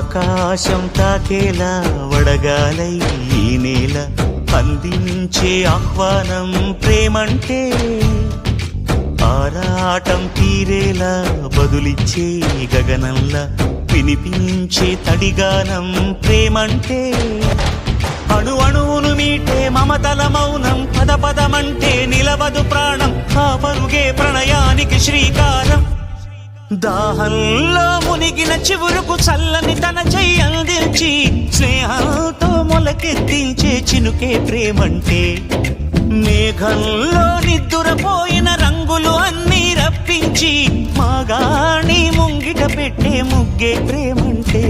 ఆకాశం తాకేలా వడగాలై ఈ నేల అందించే ఆహ్వానం ప్రేమంటే, ఆరాటం తీరేలా బదులిచ్చే గగనంలా వినిపించే తడిగానం ప్రేమంటే, అణు అణువును మీటే మమతల మౌనం పద పదమంటే నిలవదు ప్రాణం, ఆ పరుగే ప్రణయానికి శ్రీకారం. దాహంలో మునిగిన చివురుకు చల్లని తన చెయ్యి అందించి స్నేహంతో మొలకెత్తించే చినుకే ప్రేమంటే, మేఘంలో నిద్దురపోయిన రంగులు అన్నీ రప్పించి మాగాణి ముంగిట పెట్టే ముగ్గే ప్రేమంటే.